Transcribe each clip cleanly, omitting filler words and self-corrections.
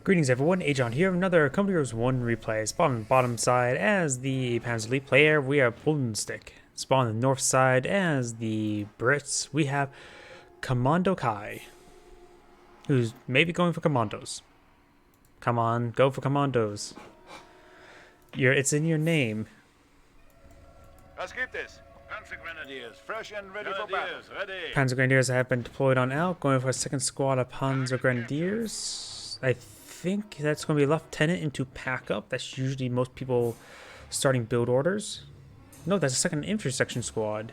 Greetings everyone, Agion here, another Commandokai 1 replay. Spawn on the bottom side as the Panzer elite player, we have Pwnstick. Spawn on the north side as the Brits, we have Commandokai, who's maybe going for commandos. Come on, go for commandos. It's in your name. Was gibt es? Panzer Grenadiers, fresh and ready for battle. Ready. Panzer Grenadiers have been deployed on out, going for a second squad of Panzer Grenadiers. I think that's going to be Lieutenant into pack up. That's usually most people starting build orders. No, that's a second infantry section squad.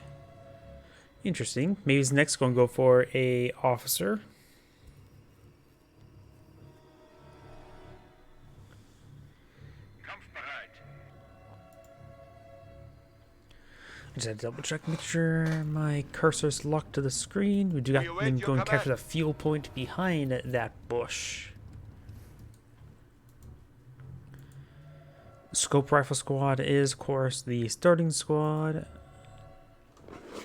Interesting. Maybe he's next going to go for a officer. I just had to double check, make sure my cursor's locked to the screen. We do got them going to capture the fuel point behind that bush. Scope Rifle Squad is, of course, the starting squad.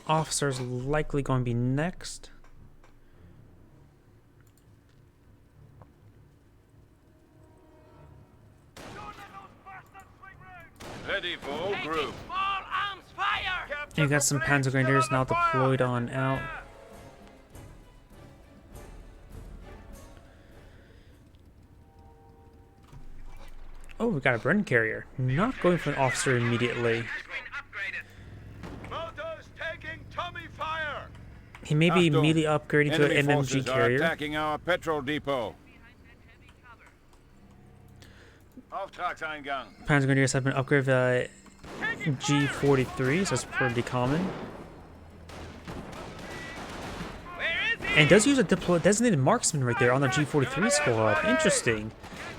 Officer's likely going to be next. Ready for all group. And you got some Panzer Grenadiers now deployed on out. Oh, we got a Bren carrier. Not going for an officer immediately. He may be immediately upgrading to an MMG carrier. Attacking our petrol depot. Panzer Grenadiers have been upgraded G43, so that's pretty common. And does use a designated marksman right there on the G43 squad. Interesting.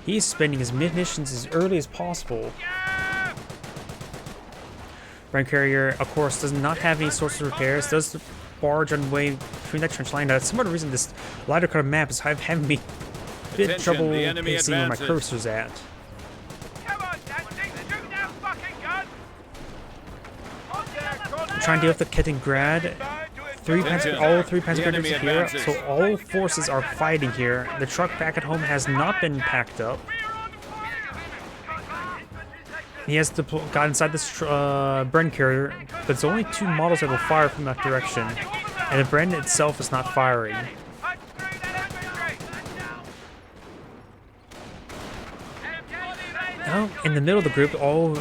He's spending his munitions as early as possible. Brand carrier, of course, does not have any sorts of repairs. Does barge on the way between that trench line. That's some other reason this lighter color map is having me a bit trouble seeing where my cursor's at. Trying to deal with the Kettengrad. All three Panzer Grenadiers are here, so all forces are fighting here. The truck back at home has not been packed up. He has got inside this Bren carrier, but it's only two models that will fire from that direction, and the Bren itself is not firing. Now, in the middle of the group, all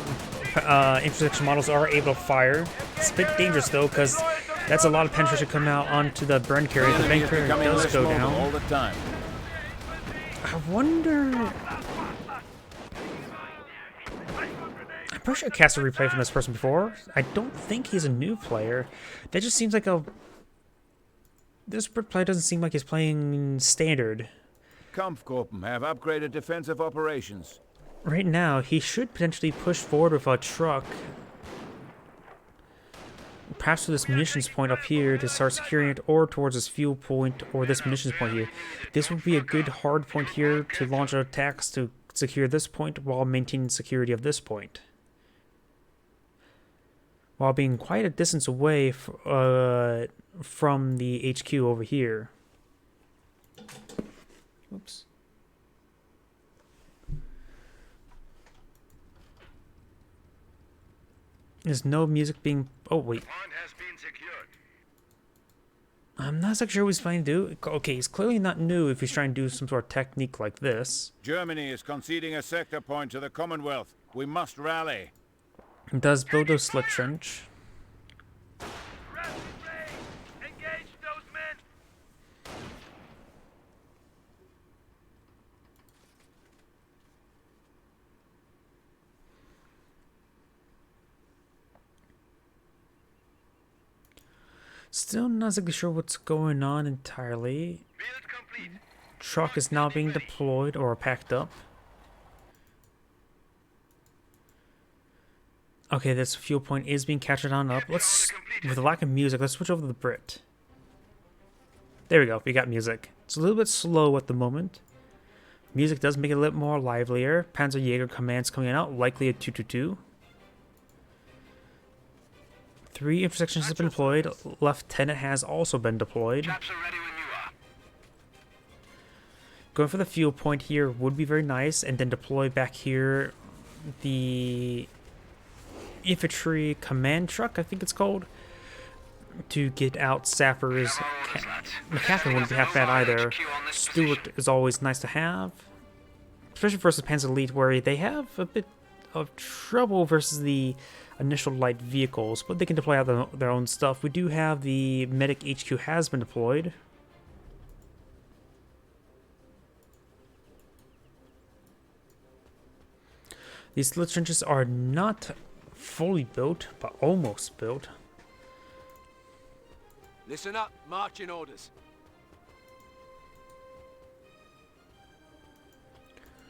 intersection models are able to fire. It's a bit dangerous though, because that's a lot of penetration coming out onto the Bren carrier. The Bren carrier does go down. All the time. I wonder. I'm pretty sure I cast a replay from this person before. I don't think he's a new player. That just seems like a. This player doesn't seem like he's playing standard. Kampfgruppen have upgraded defensive operations. Right now, he should potentially push forward with a truck. Perhaps to this munitions point up here to start securing it, or towards this fuel point, or this munitions point here. This would be a good hard point here to launch attacks to secure this point while maintaining security of this point. While being quite a distance away from the HQ over here. Oops. There's no music being... Oh, wait. I'm not so sure what he's trying to do. Okay, he's clearly not new if he's trying to do some sort of technique like this. Germany is conceding a sector point to the Commonwealth. We must rally. He does build a slit trench. Still not exactly sure what's going on entirely. Truck is now being deployed or packed up. Okay, this fuel point is being captured on up. Let's, with the lack of music, let's switch over to the Brit. There we go, we got music. It's a little bit slow at the moment. Music does make it a little more livelier. Panzer Jaeger commands coming out, likely a 222. 3 intersections have been deployed. Lieutenant has also been deployed. Going for the fuel point here would be very nice, and then deploy back here the infantry command truck, I think it's called, to get out sappers. McCaffrey wouldn't be half bad either. Stewart is always nice to have, especially versus Panzer Elite, where they have a bit of trouble versus the initial light vehicles, but they can deploy out their own stuff. We do have the medic HQ has been deployed. These slit trenches are not fully built, but almost built. Listen up, marching orders.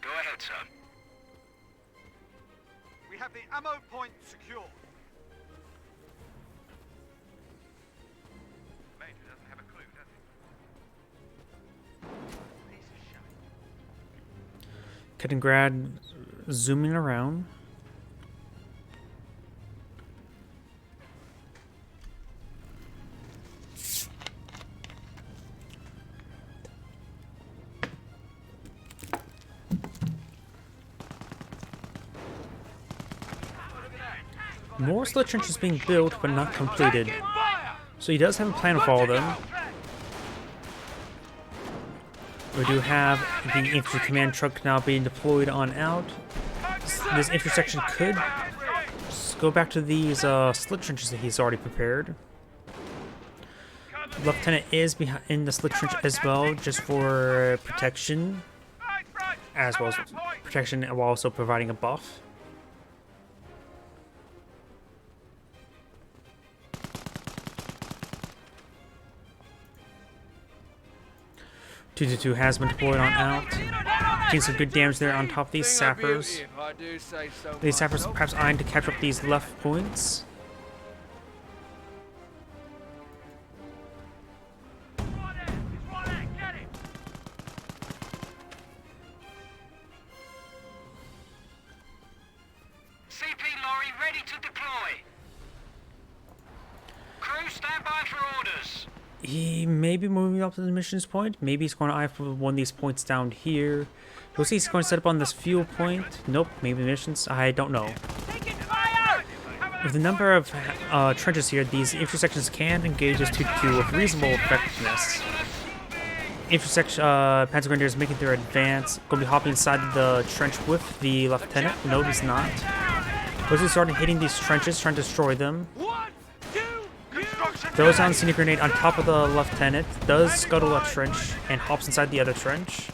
Go ahead, sir. We have the ammo point secure. Major doesn't have a clue, does he? Piece of shit. Kaliningrad zooming around. More slit trenches being built, but not completed. So he does have a plan of all of them. We do have the infantry command truck now being deployed on out. This infantry section could just go back to these slit trenches that he's already prepared. Lieutenant is behind in the slit trench as well, just for protection, as well as protection while also providing a buff. Two has been deployed on out. Doing some good damage there on top of these sappers. These sappers perhaps eyeing to capture up these left points. CP lorry ready to deploy. Crew stand by for orders. He may be moving up to the missions point. Maybe he's going to eye for one of these points down here. Looks like he's going to set up on this fuel point. Nope, maybe missions. I don't know. With the number of trenches here, these intersections can engage us to with reasonable effectiveness. Panzer Grenadiers making their advance. Going to be hopping inside the trench with the lieutenant. No, he's not. Once he started hitting these trenches, trying to destroy them. Throws down the scenic grenade on top of the lieutenant, does scuttle a trench, and hops inside the other trench.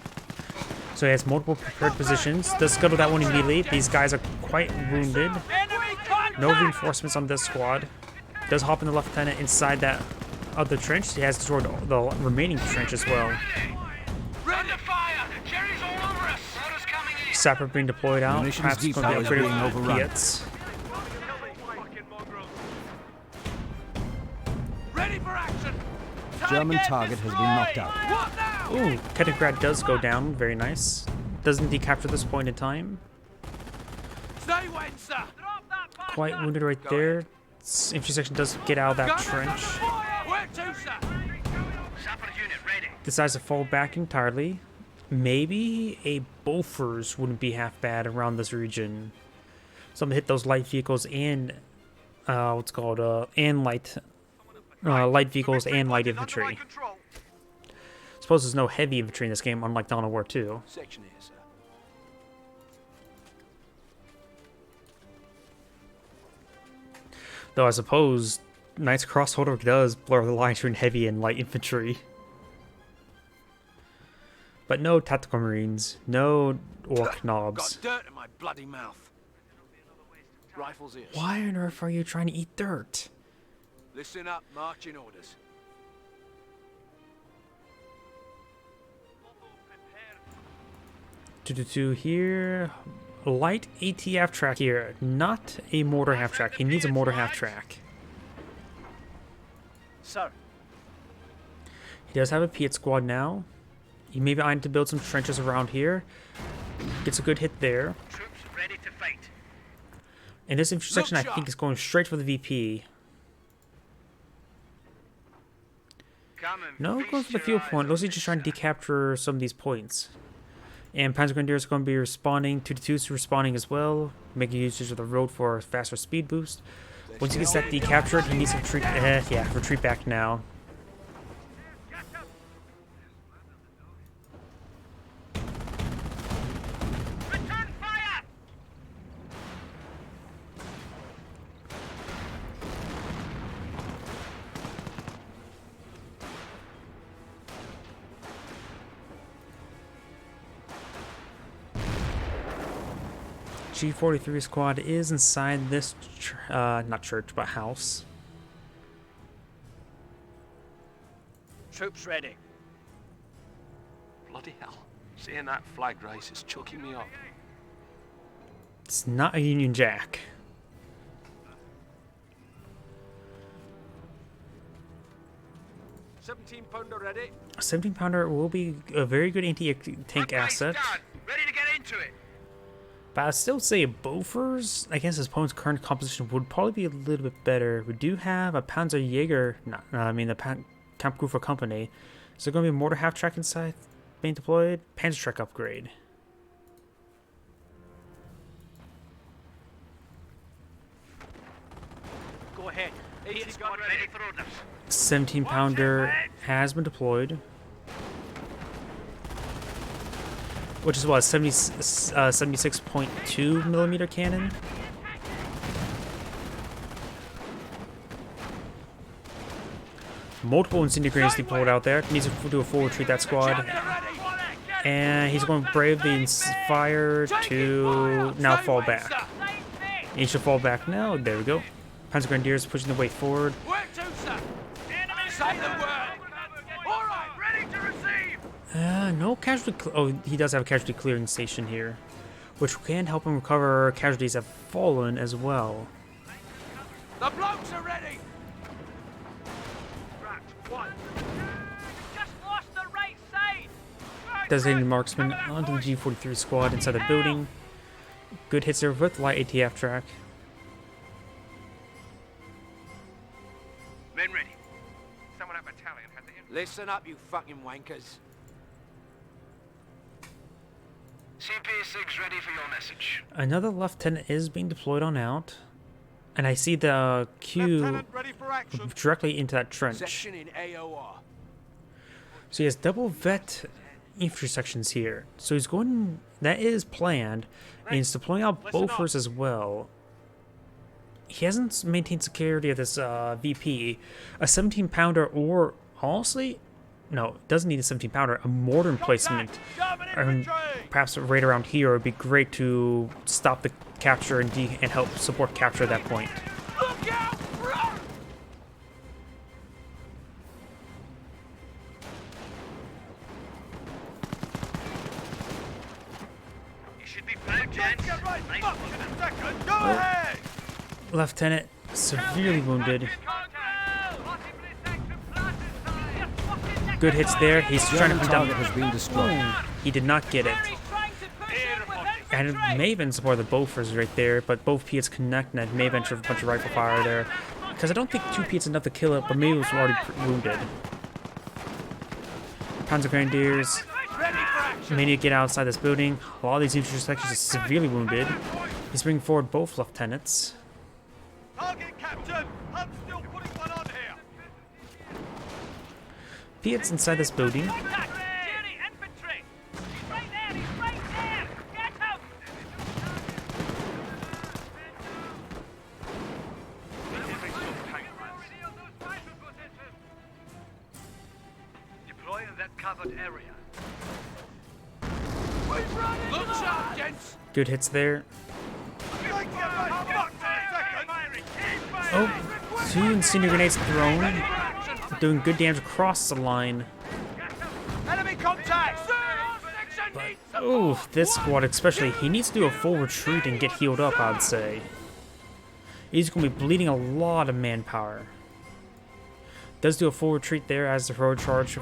So he has multiple prepared positions, does scuttle that one immediately. These guys are quite wounded. No reinforcements on this squad. Does hop in the lieutenant inside that other trench. He has destroyed the remaining trench as well. Sapper being deployed out, perhaps going to be upgraded with Piets. German target has been knocked out. Ooh, Kaliningrad does go down. Very nice. Doesn't decapture this point in time. Quite wounded right there. Infantry section does get out of that trench. Decides to fall back entirely. Maybe a Bofors wouldn't be half bad around this region. So I'm gonna hit those light vehicles and and light vehicles and light infantry. Suppose there's no heavy infantry in this game, unlike Dawn of War 2. Section here, sir. Though I suppose Knight's Crossholder does blur the line between heavy and light infantry. But no tactical marines, no orc knobs. Got dirt in my bloody mouth. Rifles here. Why on earth are you trying to eat dirt? Listen up, marching orders. Two here. Light ATF track here, not a mortar half track. He needs a mortar half track. Sir. He does have a Piet squad now. He may be eyeing to build some trenches around here. Gets a good hit there. Troops ready to fight. And this intersection, I think, is going straight for the VP. No, going for the field point. Looks like just trying to decapture some of these points. And Panzer Grenadiers are going to be responding. 2-2's responding as well, making use of the road for a faster speed boost. Once he gets that decaptured, he needs to retreat. Yeah, retreat back now. G43 squad is inside this, not church, but house. Troops ready. Bloody hell. Seeing that flag race is chucking me up. It's not a Union Jack. 17-pounder ready. A 17-pounder will be a very good anti-tank asset. Ready to get into it. But I'd still say a Bofors against his opponent's current composition would probably be a little bit better. We do have a Panzer Jaeger, the Kampfgruppe Company. Is there going to be a mortar half-track inside being deployed? Panzer Track upgrade. Go ahead. 80 squad ready for orders. 17-pounder has been deployed. Which is what, 76.2 millimeter cannon? Multiple incendiary grenades deployed out there. Needs to do a full retreat, that squad. And he's going to brave the fire to now fall back. He should fall back now. There we go. Panzer Grenadiers pushing the way forward. Where to, sir? Say the word. All right, ready to receive. No casualty. Oh, he does have a casualty clearing station here, which can help him recover casualties that have fallen as well. The blokes are ready. Just lost the right side. Designated marksman onto the G43 squad inside the building. Good hits there with light ATF track. Men ready. Someone at battalion has the Listen up, you fucking wankers. CP6 ready for your message. Another lieutenant is being deployed on out, and I see the Q Ready for action. directly into that trench. Section in AOR. So he has double vet infantry sections here. So he's going. That is planned, and he's deploying out Bofors as well. He hasn't maintained security of this VP. A 17-pounder, or honestly, no, it doesn't need a 17-pounder. A mortar emplacement, or perhaps right around here would be great to stop the capture and help support capture at that point. Look out! Run! You should be proud, gents. Get right Nice up in a second. Go ahead. Lieutenant severely wounded. Good hits there. He's trying to German put down. target has been destroyed. He did not get it. And it may have been support the Bofors right there, but both Piats connect, and it may have entered a bunch of rifle fire there. Because I don't think 2 Piats enough to kill it, but maybe it was already wounded. Panzer Grenadiers may need to get outside this building. A lot of these infantry sections are severely wounded. He's bringing forward both lieutenants. Target captain. I'm still putting one on here. Piats inside this building. Infantry. He's right there. He's right there. Get out. Deploy in that covered area. Look sharp, gents. Good hits there. Oh, 2 incendiary grenades thrown. Doing good damage across the line. Enemy contact. Oh, this squad especially, he needs to do a full retreat and get healed up, I'd say. He's going to be bleeding a lot of manpower. Does do a full retreat there as the road charge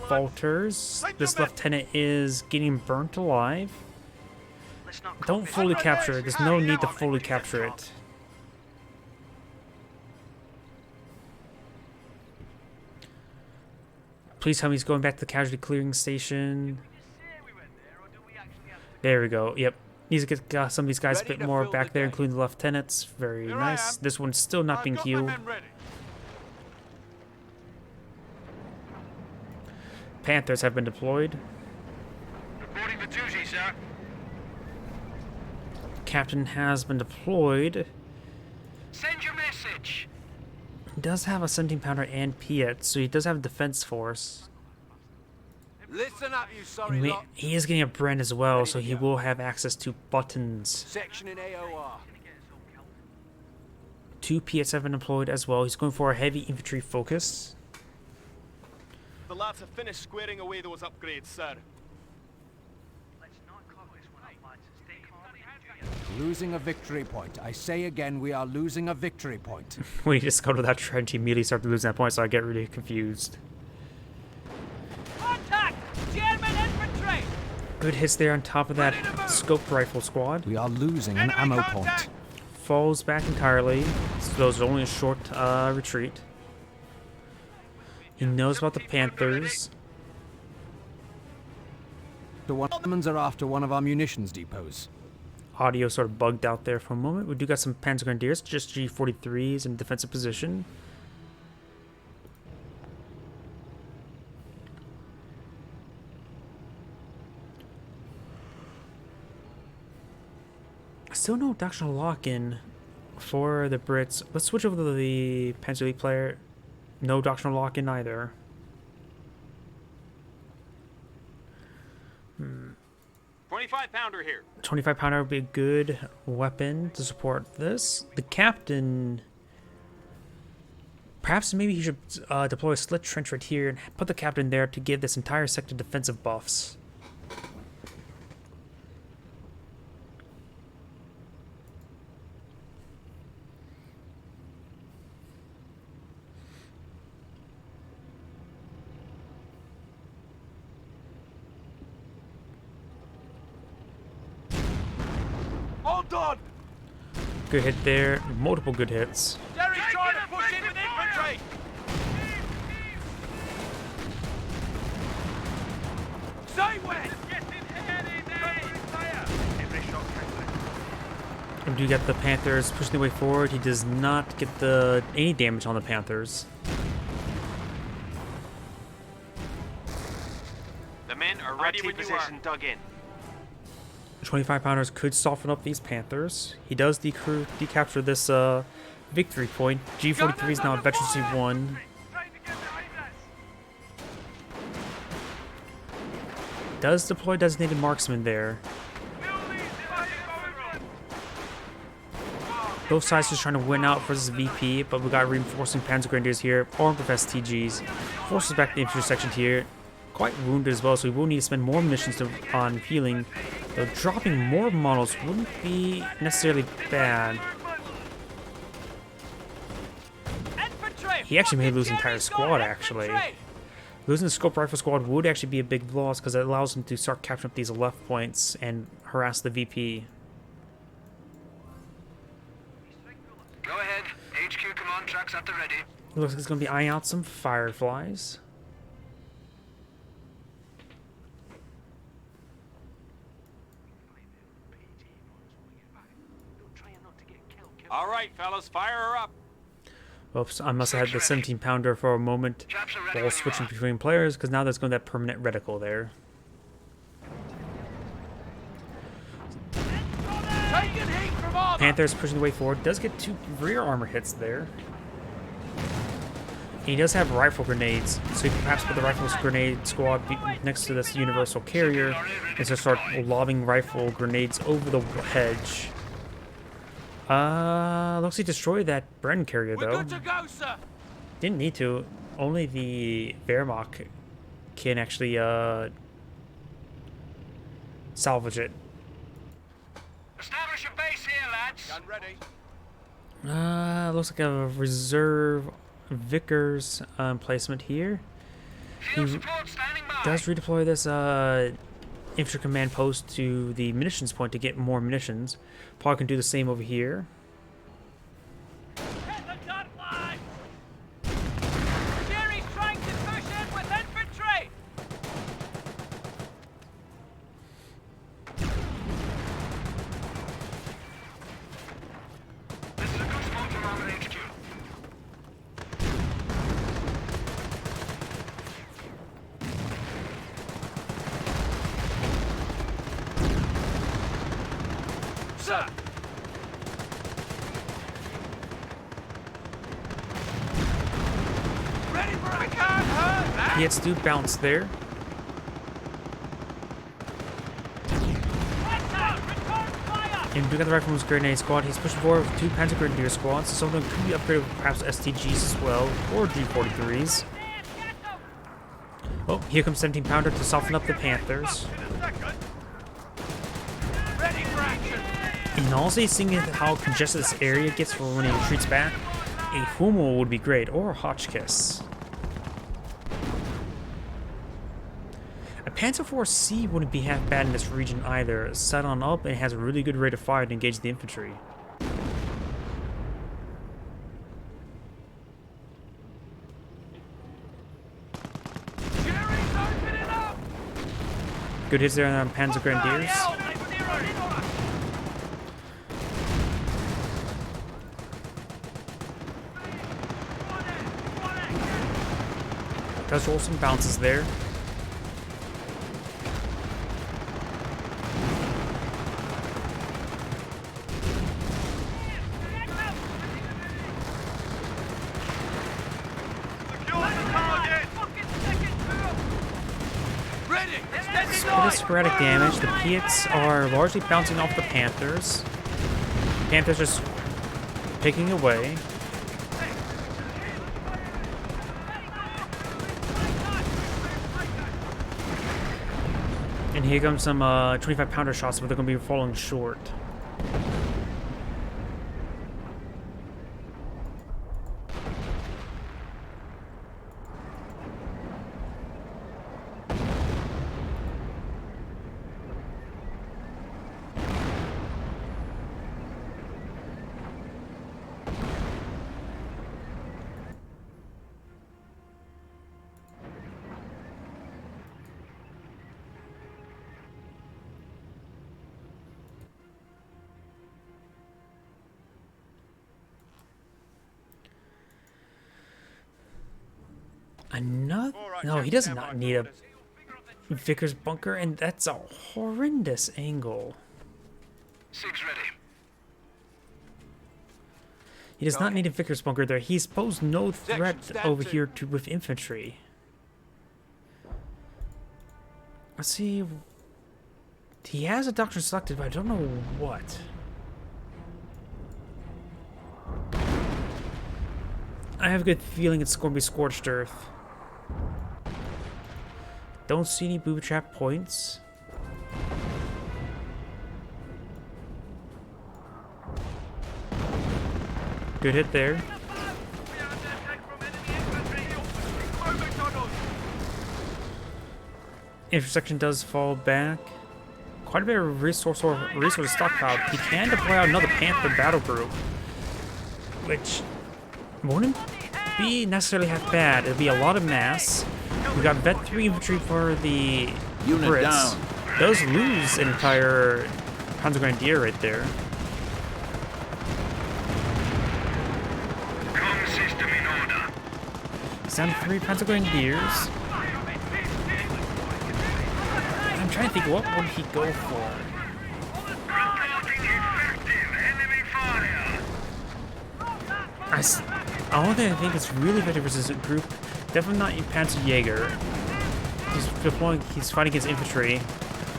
falters. This lieutenant is getting burnt alive. Don't fully capture it. There's no need to fully capture it. Please tell me he's going back to the casualty clearing station. There we go. Yep. Needs to get some of these guys a bit more back there, including the lieutenants. Very nice. This one's still not being healed. Panthers have been deployed. Reporting for duty, sir. Captain has been deployed. Send your message. He does have a 17-pounder and Piet, so he does have a defense force. Listen up, you sorry lot. He is getting a Bren as well, so he will have access to buttons. Section in AOR. 2 Piets have been deployed as well. He's going for a heavy infantry focus. The lads have finished squaring away those upgrades, sir. Losing a victory point. I say again, we are losing a victory point. When he just got to that trench, he immediately started losing that point, so I get really confused. Contact! German infantry! Good hits there on top of that scoped rifle squad. We are losing an ammo point. Falls back entirely, so those are only a short retreat. He knows about the Panthers. The Ottomans are after one of our munitions depots. Audio sort of bugged out there for a moment. We do got some Panzer Grenadiers, just G43s in defensive position. Still no doctrinal lock-in for the Brits. Let's switch over to the Panzer Elite player. No doctrinal lock-in either. 25-pounder here. 25-pounder would be a good weapon to support this. The captain... Perhaps maybe he should deploy a slit trench right here and put the captain there to give this entire sector defensive buffs. Hold on! Good hit there. Multiple good hits. Jerry's trying to push in with infantry! Stay wet! And you get the Panthers pushing their way forward. He does not get any damage on the Panthers. The men are ready when you are. Dug in. 25-pounders could soften up these Panthers. He does decapture this victory point. G43 is now at Veterancy 1. Does deploy designated marksman there. Both sides just trying to win out for this VP, but we got reinforcing Panzer Grenadiers here, armed with STGs. Forces back the infantry section here. Quite wounded as well, so we will need to spend more munitions on healing. Though dropping more models wouldn't be necessarily bad. He actually may lose the entire squad, actually. Losing the scope rifle squad would actually be a big loss because it allows him to start capturing up these left points and harass the VP. Go ahead. HQ command tracks at the ready. Looks like he's going to be eyeing out some fireflies. All right, fellas, fire her up. Oops, I must have had the 17-pounder for a moment while switching between players, because now there's going to be that permanent reticle there. Taking heat from armor. Panthers pushing the way forward. Does get 2 rear armor hits there. And he does have rifle grenades, so he can perhaps put the rifle grenade squad next to this universal carrier and just start lobbing rifle grenades over the hedge. Looks like he destroyed that Bren carrier, though. We're good to go, sir. Didn't need to. Only the Wehrmacht can actually, salvage it. Establish a base here, lads. Gun ready. Looks like a reserve Vickers placement here. Field support standing by. Does redeploy this, infantry command post to the munitions point to get more munitions. Probably can do the same over here. Hit the dot line! Jerry's trying to push in with infantry! sir. Ready for a can't hurt that. He gets to bounce there. And we got the Rifleman's Grenade Squad. He's pushing forward with 2 Panzer Grenadier squads. Some of them could be upgraded with perhaps STGs as well, or G43s. Oh, here comes 17 Pounder to soften up the Panthers. Ready for action. And also seeing how congested this area gets for when he retreats back, a Hummel would be great, or a Hotchkiss. A Panzer IV-C wouldn't be half bad in this region either. Set on up, and it has a really good rate of fire to engage the infantry. Jerry's opening up. Good hits there on Panzer Grenadiers. Does roll some bounces there. Ready. Extending For line. the sporadic damage, the Piets are largely bouncing off the Panthers. Panthers just picking away. And here comes some 25 pounder shots, but they're going to be falling short. Another? No, he does not need a Vickers bunker, and that's a horrendous angle. 6 ready. He does not need a Vickers bunker there. He's posed no threat stand over to. here with infantry. Let's see. He has a doctrine selected, but I don't know what. I have a good feeling it's going to be Scorched Earth. Don't see any booby trap points. Good hit there. Intersection does fall back. Quite a bit of resource stockpile. He can deploy out another Panther battle group, which wouldn't be necessarily half bad. It'll be a lot of mass. We got Vet 3 infantry for the Unit Brits. down. Does lose an entire Panzer Grenadier right there. System in order. He's down to 3 Panzer Grenadiers. I'm trying to think, what would he go for? I don't think it's really effective versus a group. Definitely not Panzer Jaeger. He's fighting against infantry,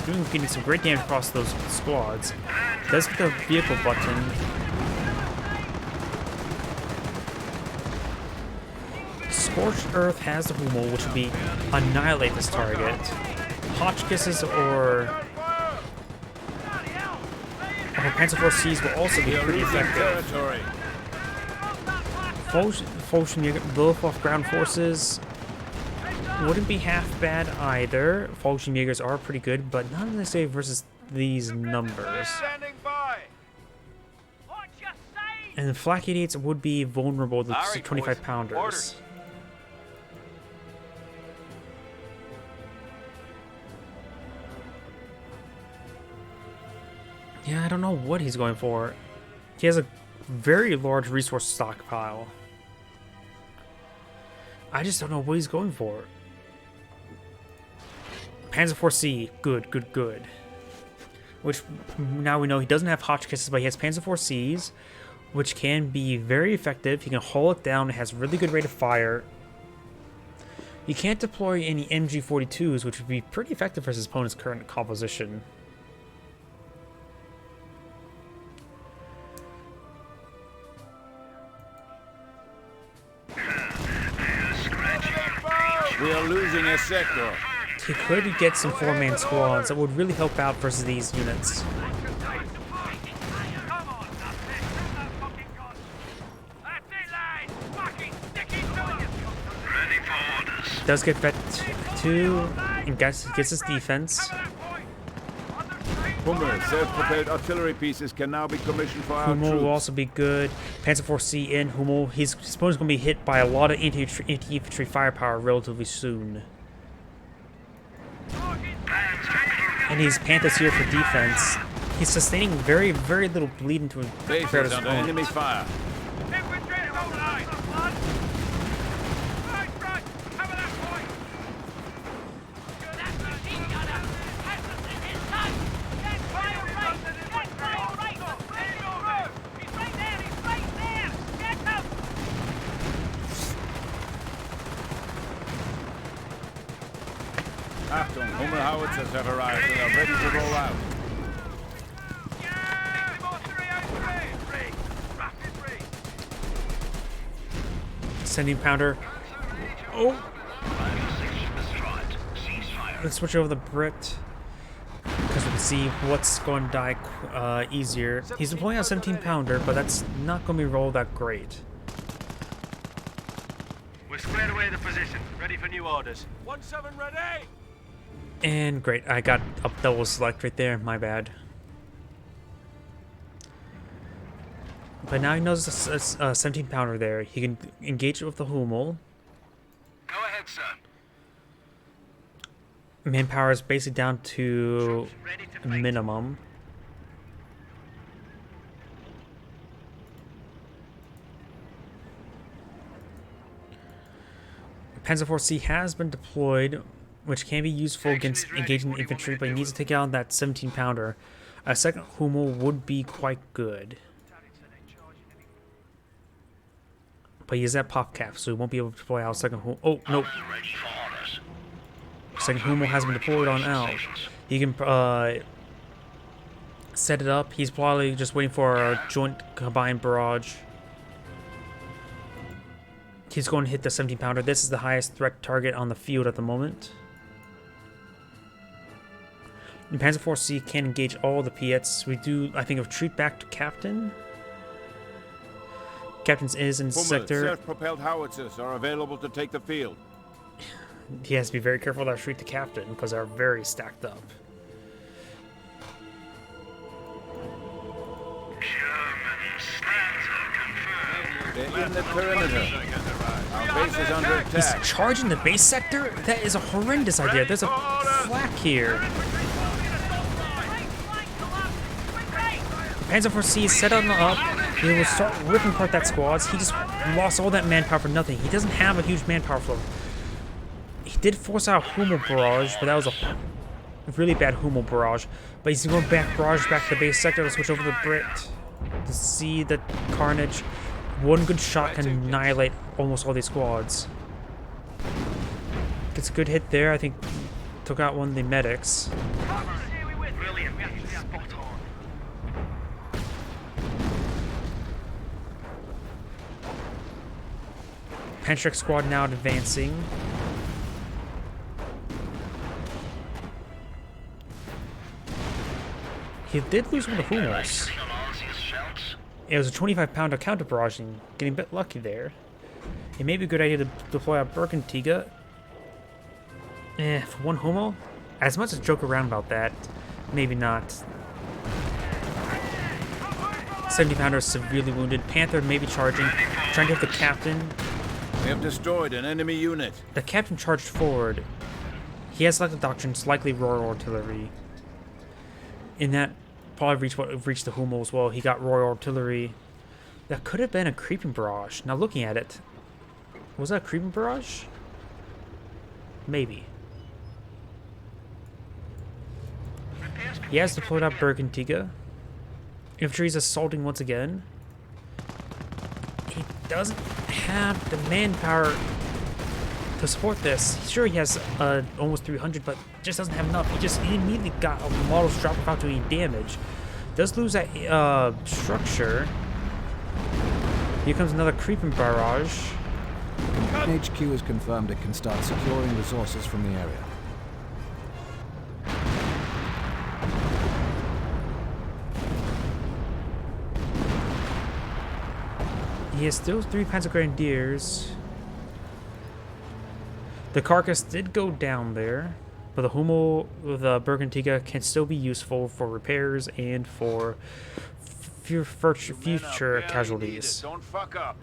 getting some great damage across those squads. Does hit the vehicle button. Scorched Earth has the Hummel, which would be annihilate this target. Hotchkisses or Panzer IV-Cs will also be pretty effective. Territory. Fallschirmjäger, both off ground forces, wouldn't be half bad either. Fallschirmjägers are pretty good, but not necessarily versus these numbers. Standing by. What you say? And the Flak 88s would be vulnerable to All right, 25 boys. pounders. Orders. Yeah, I don't know what he's going for. He has a very large resource stockpile. I just don't know what he's going for. Panzer IV-C, good, good, good. which now we know he doesn't have Hotchkisses, but he has Panzer IVCs, which can be very effective. He can haul it down. It has really good rate of fire. You can't deploy any MG42s, which would be pretty effective for his opponent's current composition. We are losing a sector. He could get some 4-man squads that would really help out versus these units. Come on, that's it. Shoot that fucking gun. That's it, lads. Fucking stick it to him. Ready for orders. Does get vet 2 and gets his defense. Cover that point. Hummel, self-propelled artillery pieces can now be commissioned for our Hummel troops. will also be good. Panzer IV-C in Hummel. His opponent's going to be hit by a lot of anti-infantry firepower relatively soon. And he's Panthers here for defense. He's sustaining very, very little bleed into his Base compared is to his under enemy opponent. fire. Infantry is on line. Right, right. Cover that point. That's machine gunner. Panzer's in his sight. Get fire rate. Get fire rate. He's right there. He's right there. Get him. Achtung, Hummel howitzers have arrived and are ready to roll out. Sending pounder. Oh! Let's switch over the Brit, because we can see what's going to die easier. He's deploying a 17 pounder, but that's not going to be rolled that great. We're squared away the position. Ready for new orders. 1-7 ready! And great, I got a double select right there, my bad. But now he knows a 17 pounder there. He can engage it with the Hummel. Go ahead, sir. Manpower is basically down to Ready to fight. minimum. Panzer IV-C has been deployed, which can be useful against engaging infantry, but he needs to take out that 17 pounder. A second Hummel would be quite good. But he is at pop cap, so he won't be able to deploy out second Hummel. Oh, no. Ready for orders. Second Hummel has been deployed on out. He can set it up. He's probably just waiting for a joint combined barrage. He's going to hit the 17 pounder. This is the highest threat target on the field at the moment. And Panzer IV-C can engage all the Piets. We do, I think, retreat back to Captain. Captain's is in Hummel, sector. self-propelled howitzers are available to take the field. He has to be very careful to retreat to Captain because they're very stacked up. They're in the perimeter. Our base is under He's attack. charging the base sector? That is a horrendous idea. There's a flak here. Panzer IV-C is set on up. He will start ripping apart that squads. He just lost all that manpower for nothing. He doesn't have a huge manpower flow. He did force out a Hummel barrage, but that was a really bad Hummel barrage. But he's going barrage back to the base sector. Let's switch over to the Brit to see the carnage. One good shot can annihilate almost all these squads. Gets a good hit there. I think took out one of the medics. Brilliant. Spot on. Pwnstick squad now advancing. He did lose one of the Hummels. It was a 25 pounder counter barraging. Getting a bit lucky there. It may be a good idea to deploy a Bergantiga. For one Hummel? As much as joke around about that, maybe not. 70 pounder is severely wounded. Panther may be charging. Trying to hit the captain. We have destroyed an enemy unit. The captain charged forward. He has selected doctrines, likely Royal Artillery. In that, probably reached the Hummel as well. He got Royal Artillery. That could have been a creeping barrage. Now looking at it, was that a creeping barrage? Maybe. He has deployed out Bergantiga. Infantry is assaulting once again. He doesn't have the manpower to support this. Sure, he has almost 300, but just doesn't have enough. He immediately got a model strap without doing any damage. Does lose that structure. Here comes another creeping barrage. HQ has confirmed it can start securing resources from the area. He has still 3 Panzer Grenadiers. The carcass did go down there, but the Hummel, the Bergantiga, can still be useful for repairs and for future casualties. Don't fuck up.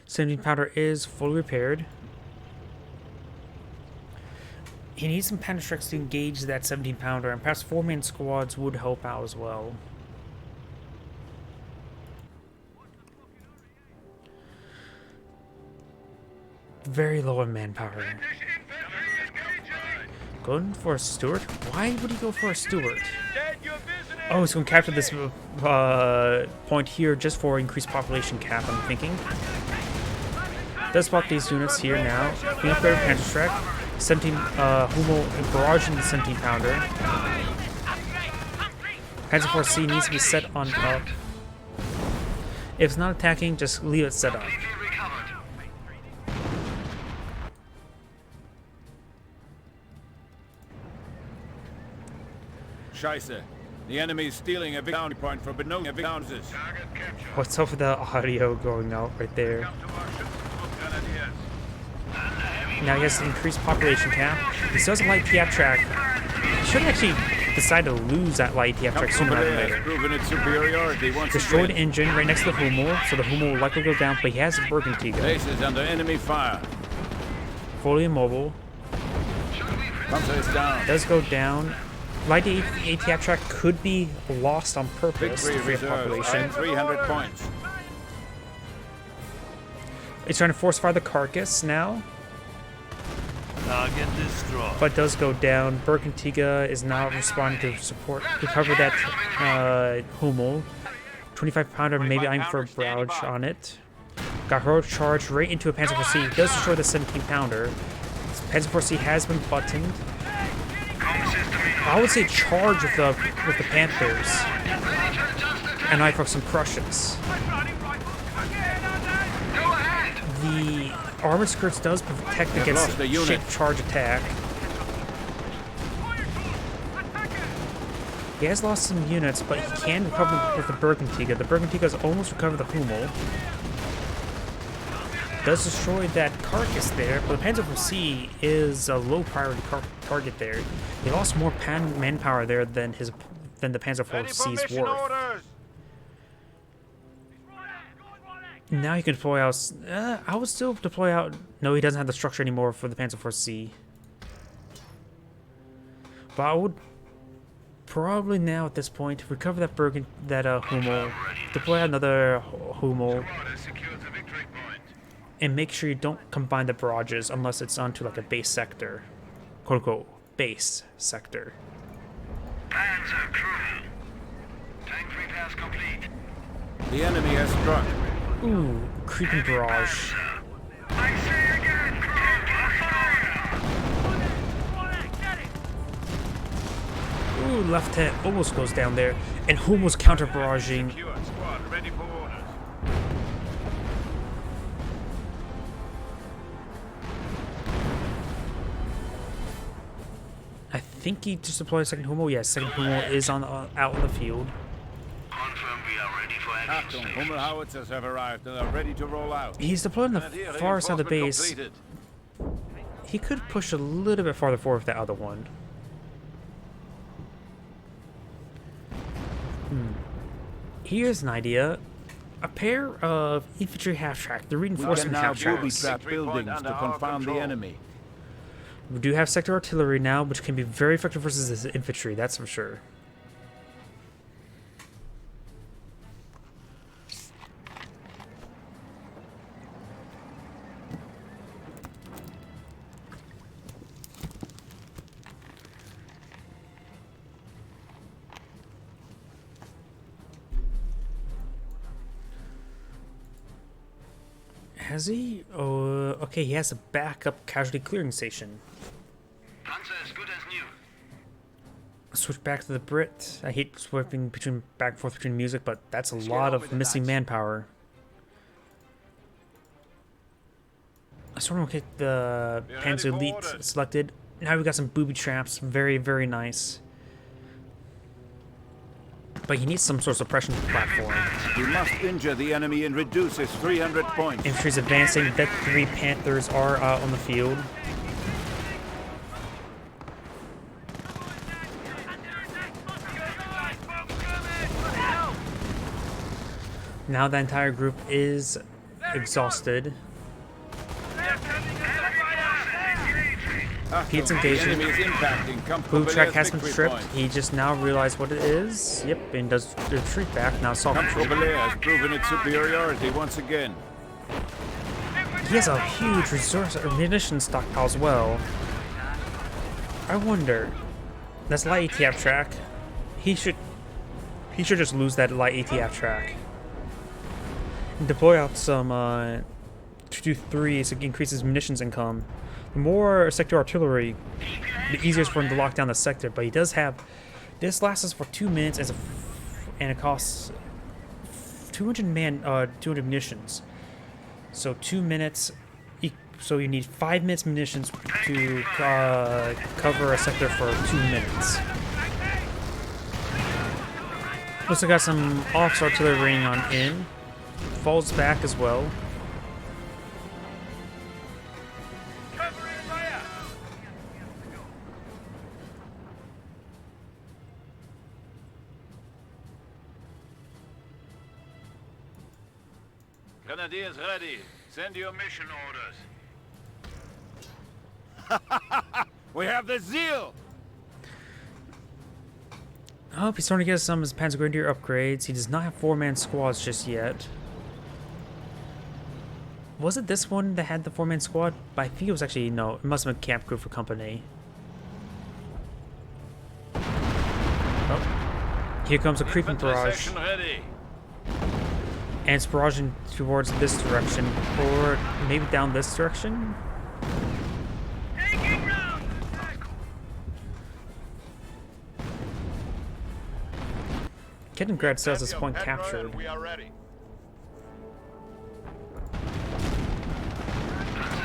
17 pounder is fully repaired. He needs some panic strikes to engage that 17 pounder, and perhaps 4-man squads would help out as well. Very low in manpower. Going for a Stuart? Why would he go for a Stuart? Oh, he's going to capture this point here just for increased population cap, I'm thinking. Does spot these units here now. Being upgraded Panzer Strike. 17 Hummel barrage in the 17 pounder. Panzer 4C needs to be set on up. If it's not attacking, just leave it set up. Scheiße. The enemy is stealing a bounty point for Benoni houses. What's up with the audio going out right there? Now he has increased population cap. He still has a light TF track. He should actually decide to lose that light TF track sooner rather than later. Proven its superiority once Destroyed engine right next to the Hummel, so the Hummel will likely go down, but he has a Bergantiga. Base is under enemy fire. Fully immobile. Panzer is down. Does go down. Light ATF track could be lost on purpose to free up population. 300 points. It's trying to force fire the carcass now, Target destroyed. but does go down. Bergantiga is now responding to support to cover that Hummel. 25 pounder, maybe aiming for a barrage on it. Got her charged right into a Panzer 4C. Does destroy the 17 pounder. Panzer 4C has been buttoned. I would say charge with the Panthers, and I for some crushes. The armor skirts does protect against shaped charge attack. He has lost some units, but he can recover with the Bergantiga. The Bergantiga has almost recovered the Hummel. Does destroy that carcass there, but the Panzer 4C is a low priority target there. He lost more manpower there than the Panzer 4C's worth. Now he can deploy out. I would still deploy out. No, he doesn't have the structure anymore for the Panzer 4C. But I would probably now at this point recover that Hummel, deploy out another Hummel. And make sure you don't combine the barrages unless it's onto like a base sector. Quote unquote, base sector. Panzer crew. Tank repairs complete. The enemy has struck. Ooh, creeping barrage. I say again, Ooh, left hand almost goes down there. And Hummel's counter barraging. Squad ready for orders. I think he just deployed a second Hummel. Yes, second Hummel is on out in the field. Confirm we are ready for action. Hummel howitzers have arrived and are ready to roll out. He's deployed on the far side of the base. Completed. He could push a little bit farther forward with that other one. Here's an idea. A pair of infantry half-track, the reinforcement half-tracks. Trap buildings to confound the enemy. We do have sector artillery now, which can be very effective versus this infantry, that's for sure. Has he? Oh, okay, he has a backup casualty clearing station. Panzer as good as new. Switch back to the Brit. I hate switching back and forth between music, but that's a Let's get lot on of with it, missing lads. manpower. I sort of get the We're ready Panzer for Elite orders. selected. Now we got some booby traps. Very, very nice. But he needs some sort of suppression platform. We must injure the enemy and reduce his 300 points. Infantry's advancing. Vet 3 Panthers are out on the field. Now the entire group is exhausted. Pete's engaging. The enemy is impacting. Comfortable Boom track has been victory stripped. point. He just now realized what it is. Yep, and does retreat back. Now assault retreat. Comfortable has proven its superiority once again. He has a huge resource or munition stockpile as well. I wonder. That's light ATF track. He should just lose that light ATF track. And deploy out some 223 so it increases munitions income. The more sector artillery, the easier it's for him to lock down the sector. But he does have. This lasts us for 2 minutes and it costs 200 munitions. So 2 minutes. So you need 5 minutes munitions to cover a sector for 2 minutes. Looks like I got some officer artillery raining on in. Falls back as well. Grenadiers ready. Send your mission orders. We have the zeal. Oh, he's starting to get some of his Panzer Grenadier upgrades. He does not have 4-man squads just yet. Was it this one that had the 4-man squad? But I think it was actually, no, it must have been Camp Group for Company. Oh, here comes a creeping Infantry barrage. section ready. And it's barraging towards this direction, or maybe down this direction? Kiddengrad still has this point captured. We are ready.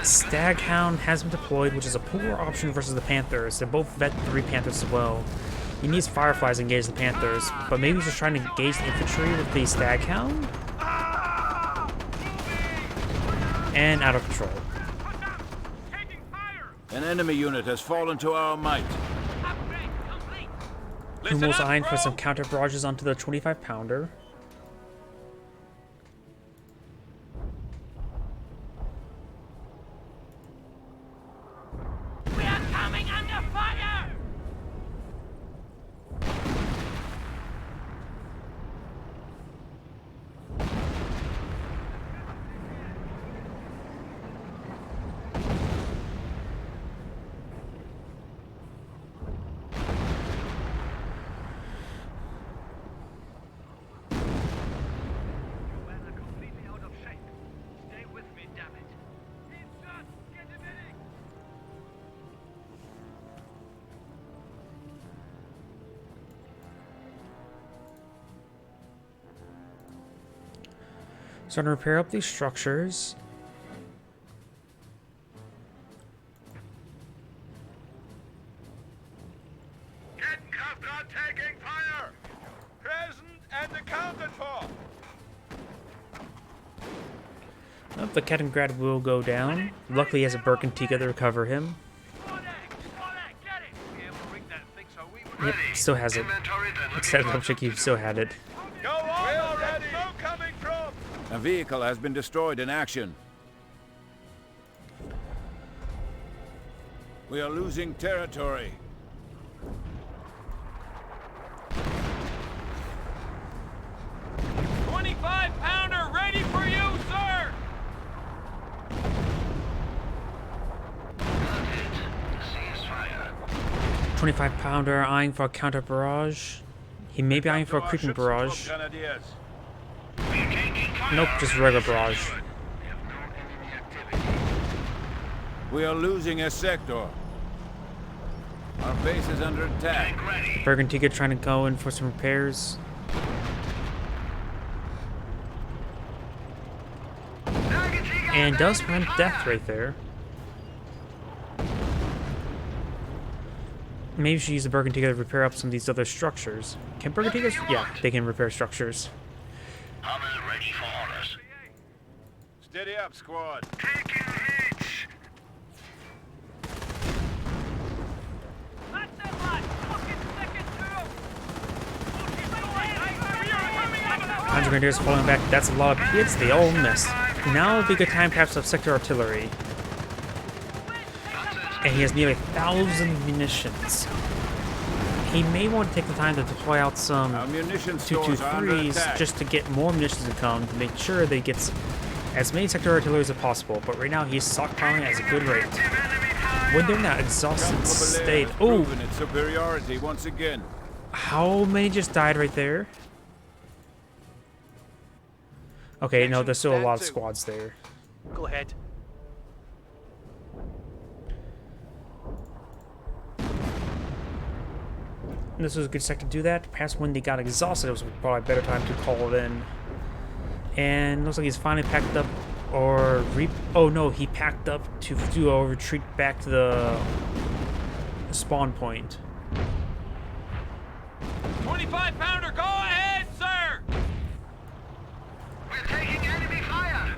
Staghound has been deployed, which is a poor option versus the Panthers. They're both Vet 3 Panthers as well. He needs Fireflies to engage the Panthers, but maybe he's just trying to engage the infantry with the Staghound? And out of control. An enemy unit has fallen to our might. Hummel's eyeing for some counter barrages onto the 25-pounder. We are coming under fire! Starting to repair up these structures. Kettenkraft are taking fire! Present and accounted for! Oh, the Kettengrad will go down. Luckily, he has a Birkentika to recover him. Yep, still has it. Instead of double-check, he still had it. Go on already! Smoke coming from! A vehicle has been destroyed in action. We are losing territory. "25-pounder ready for you, sir!" 25-pounder eyeing for a counter barrage. He may be eyeing for a creeping barrage. Nope, just regular barrage. We are losing a sector. Our base is under attack. Bergantiga trying to go in for some repairs. And does prevent death right there. Maybe we should use the Bergantiga to repair up some of these other structures. Can Bergantigas? Yeah, they can repair structures. Hummel ready for orders. Steady up, squad. Taking hits. That's it, lad. Fucking second through. Panzer Grenadiers falling back. That's a lot of hits. They all missed. Now would be a good time perhaps to have sector artillery. And he has nearly 1,000 munitions. He may want to take the time to deploy out some Our munition stores are under 223s attack. just to get more munitions to come to make sure that he gets as many sector artillery as possible. But right now he's stockpiling at a good rate. When they're in that exhausted state. Oh, Proven its superiority once again. how many just died right there? Okay, no, there's still a lot of squads there. Go ahead. This was a good sector to do that. Perhaps when they got exhausted, it was probably a better time to call it in. And looks like he's finally packed up, or oh no, he packed up to do a retreat back to the spawn point. 25-pounder, go ahead, sir! We're taking enemy fire.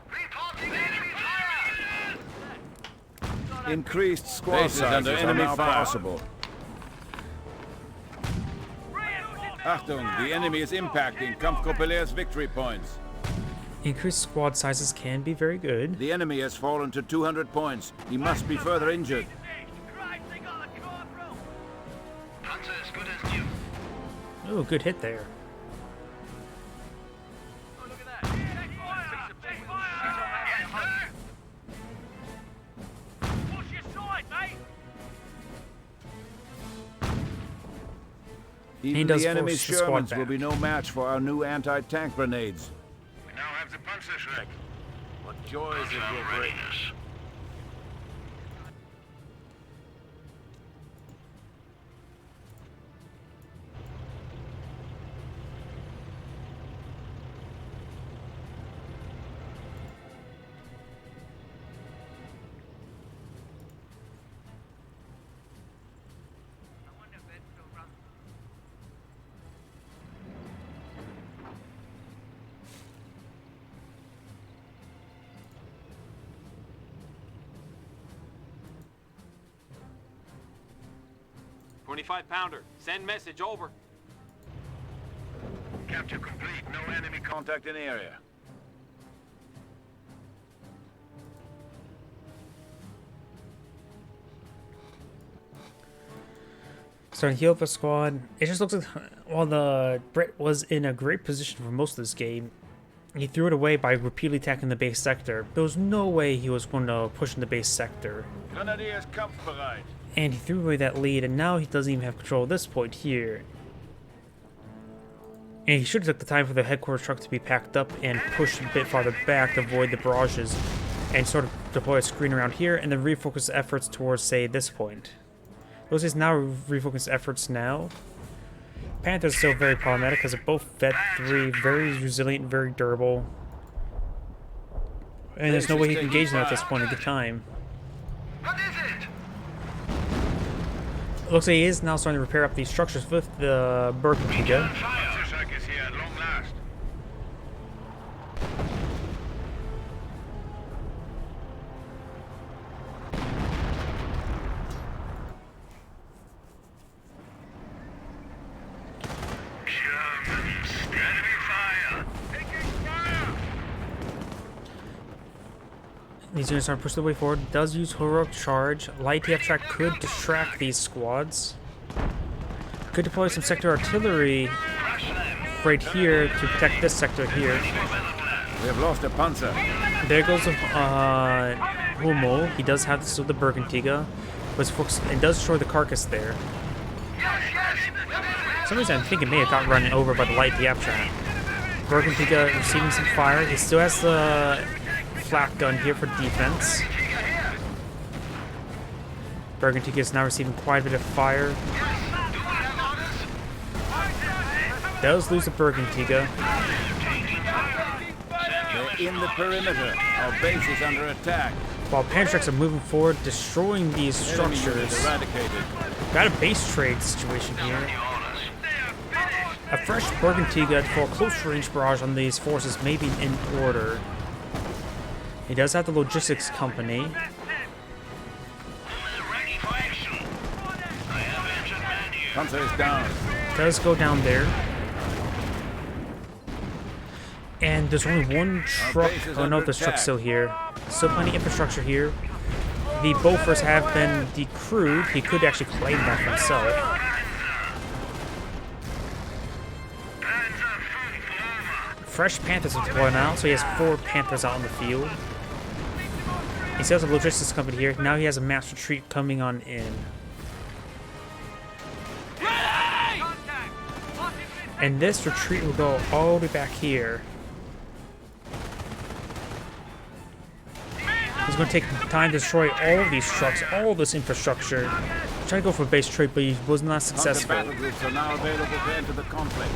Reporting enemy fire. Increased squad sizes are now possible. Achtung, the enemy is impacting Kampfgruppelehr's victory points. Increased squad sizes can be very good. The enemy has fallen to 200 points. He must be further injured. Christ, they got the corporal. Panzer as good as new. Oh, good hit there. Oh, look at that. Take fire! Take fire! Yes, sir! Push your side, mate! Even does the enemy's force the squad Shermans will back. be no match for our new anti-tank grenades. We now have the Panzer Schreck. What joys it will bring. Readiness. I wonder if it's still running. $25-pounder, send message over. Capture complete. No enemy Contact in area. Starting to heal up a squad. It just looks like while the Brit was in a great position for most of this game, he threw it away by repeatedly attacking the base sector. There was no way he was going to push in the base sector. Grenadiers kampfbereit. And he threw away that lead, and now he doesn't even have control of this point here. And he should have took the time for the headquarters truck to be packed up and pushed a bit farther back to avoid the barrages, and sort of deploy a screen around here, and then refocus efforts towards, say, this point. Those is now refocus efforts now. Panther's still very problematic because they're both Vet 3, very resilient, very durable. And there's no way he can engage them at this point in the time. What is it? It looks like he is now starting to repair up these structures with the Bergantiga. Panzer Schreck is here at long last. Germans, enemy fire. Taking fire. These units are pushed the way forward. Does use heroic charge. Light TF track could distract these squads. Could deploy some sector artillery right here to protect this sector here. We have lost a Panzer. There goes Hummel. He does have this with the Bergantiga, but and does destroy the carcass there. Yes, yes. For some reason, I think it may have got run over by the light PF trap. Bergentiga receiving some fire. He still has the flak gun here for defense. Bergentiga is now receiving quite a bit of fire. Does lose the Bergentiga. They're in the perimeter. Our base is under attack. While Pwnstick are moving forward, destroying these Enemy units structures. eradicated. Got a base trade situation here. A fresh Bergentiga for a close range barrage on these forces may be in order. He does have the logistics company. Panzer is down. Does go down there. And there's only one truck. base is Oh no, under this truck's attack. still here. Still plenty of infrastructure here. The Bofors have been decrewed. He could actually claim that for himself. Fresh Panthers are deployed out, so he has 4 Panthers out in the field. He still has a logistics company here. Now he has a mass retreat coming on in. And this retreat will go all the way back here. He's going to take time to destroy all of these trucks, all of this infrastructure. Try to go for a base trade, but he was not Panzer successful. battle groups are now available to enter the conflict.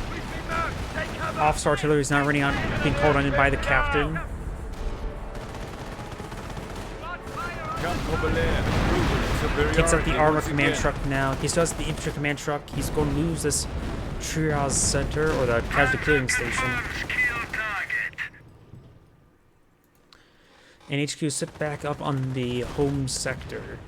Officer artillery is now running on, being called on in by the captain. Takes out the armor command truck now. He still has the infantry command truck. He's going to lose this triage center or the casualty clearing station. And HQ sit back up on the home sector.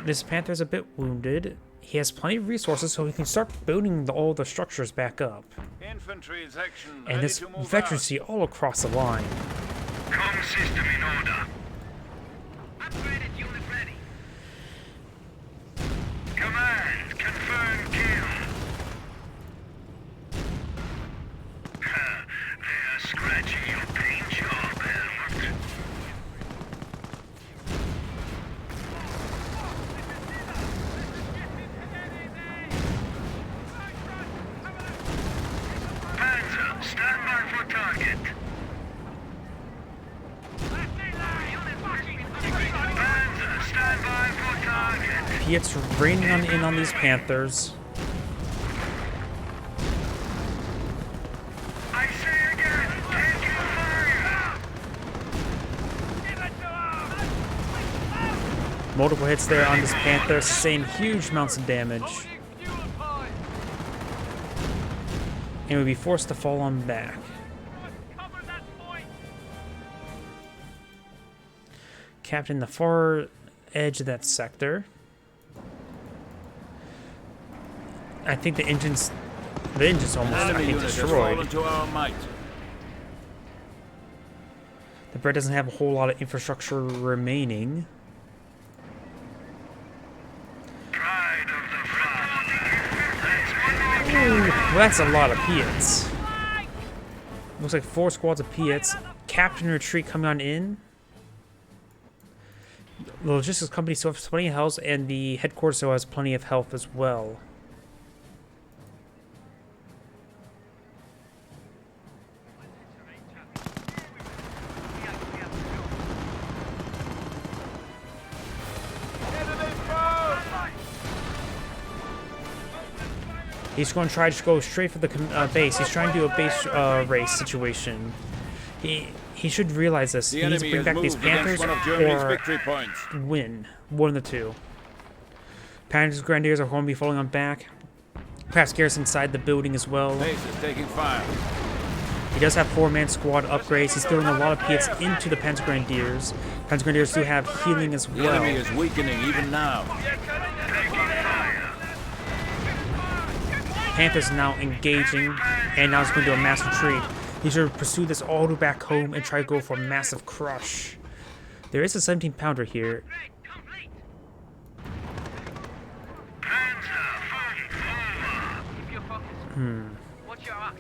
This Panther's a bit wounded. He has plenty of resources, so he can start building all the structures back up. Infantry section And ready this to move veterancy all across the line. Comm system in order. Upgraded unit ready. Command, confirm kill. They are scratching your paint job, Helmut. Panzer, stand by for target. Panzer, stand by for target. Piet's raining in on these Panthers. I say again, taking fire. Multiple hits there on this Panther, sustaining huge amounts of damage. And would be forced to fall on back. Cover that point. Captain the far edge of that sector. I think the engine's almost, I Enemy think, unit has fallen destroyed. to our might. The Brett doesn't have a whole lot of infrastructure remaining. Pride of the Father. Ooh, well, that's a lot of Piets. Looks like 4 squads of Piets. Captain retreat coming on in. The logistics company still has plenty of health, and the headquarters still has plenty of health as well. He's going to try to go straight for the base. He's trying to do a base race situation. He should realize this. The He needs to enemy bring has back these moved against Panthers one of Germany's or victory points. win. One of the two. Panthers Grenadiers are going to be falling on back. Perhaps garrison inside the building as well. Base is taking fire. He does have 4-man squad upgrades. He's throwing a lot of Piets into the Panzer Grenadiers. Panzer Grenadiers do have healing as The well. enemy is weakening even now. Panthers now engaging, and now he's going to do a mass retreat. He should pursue this all the way back home and try to go for a massive crush. There is a 17-pounder here. Complete. Panzer, forward. Keep your focus. Watch your ox.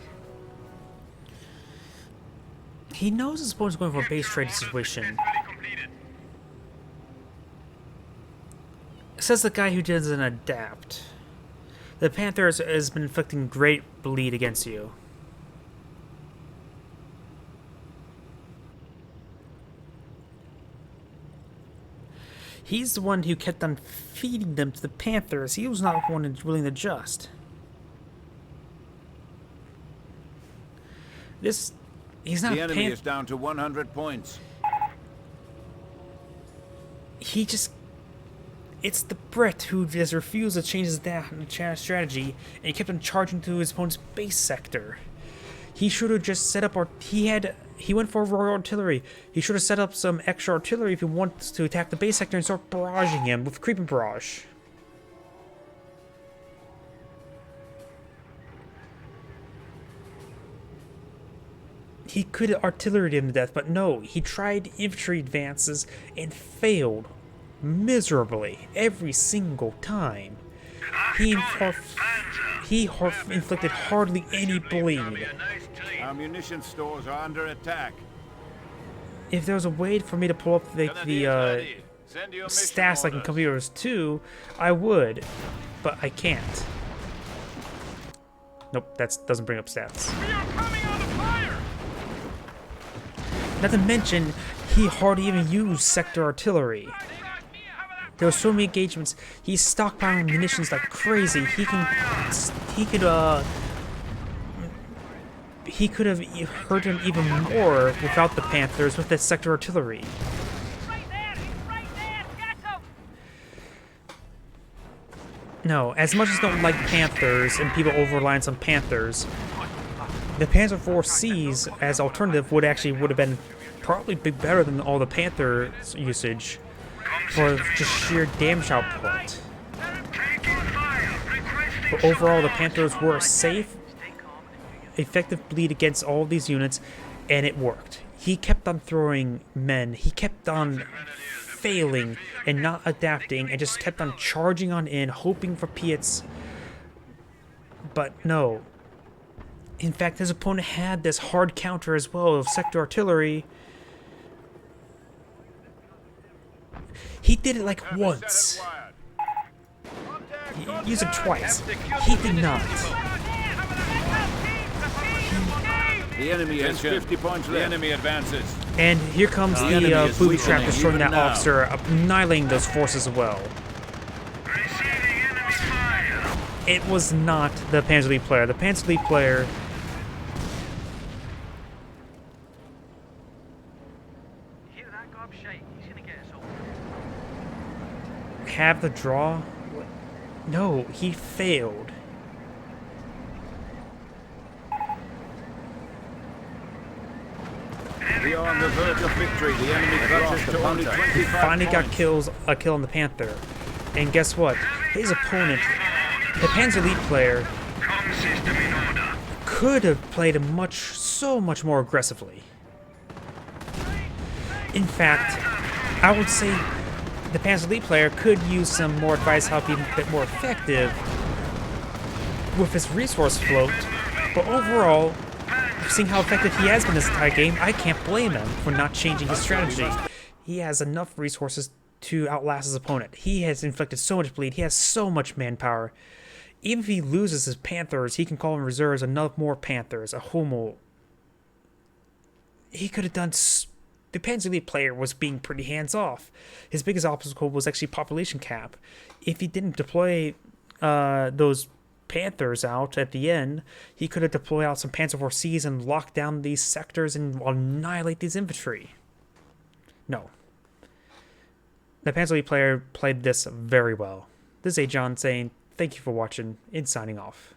He knows his opponent's going for a base trade situation. Says the guy who doesn't adapt. The Panther has been inflicting great bleed against you. He's the one who kept on feeding them to the Panthers. He was not the one willing to adjust. He's not The enemy is down to 100 points. It's the Brit who has refused to change his strategy, and he kept on charging to his opponent's base sector. He should have just set up he went for Royal Artillery. He should have set up some extra artillery if he wants to attack the base sector and start barraging him with creeping barrage. He could have artilleryed him to death, but no, he tried infantry advances and failed miserably every single time. He inflicted hardly any bleed. Our munition stores are under attack. If there was a way for me to pull up the stats like in Commanders 2, I would, but I can't. Nope, that doesn't bring up stats. We are coming under fire! Not to mention, he hardly even used sector artillery. There were so many engagements. He's stockpiling munitions like crazy. He could have hurt him even more without the Panthers with that sector artillery. No, as much as I don't like Panthers and people over-reliance on Panthers, the Panzer IV Cs as alternative would have been probably better than all the Panther usage for just sheer damage output. But overall, the Panthers were a safe, effective bleed against all of these units, and it worked. He kept on throwing men. He kept on failing and not adapting and just kept on charging on in, hoping for Piets. But no. In fact, his opponent had this hard counter as well of sector artillery. He did it like once. He used it twice. He did not. The enemy has 50 points left. The enemy advances. And here comes the booby trap destroying that officer, annihilating those forces as well. It was not the Panzer League player. The Panzer League player have the draw? No, he failed. We are on the verge of victory. The enemy crushes to only 25 He finally got points. a kill on the Panther. And guess what? His opponent, the Panzer League player, could have played so much more aggressively. In fact, I would say the Panzer League player could use some more advice how to be a bit more effective with his resource float, but overall, seeing how effective he has been this entire game, I can't blame him for not changing his strategy. He has enough resources to outlast his opponent. He has inflicted so much bleed, he has so much manpower. Even if he loses his Panthers, he can call in reserves enough more Panthers, a Hummel. He could have done... The Panzer League player was being pretty hands-off. His biggest obstacle was actually population cap. If he didn't deploy those Panthers out at the end, he could have deployed out some Panzer IV Cs and locked down these sectors and annihilate these infantry. No. The Panzer League player played this very well. This is Agion saying thank you for watching and signing off.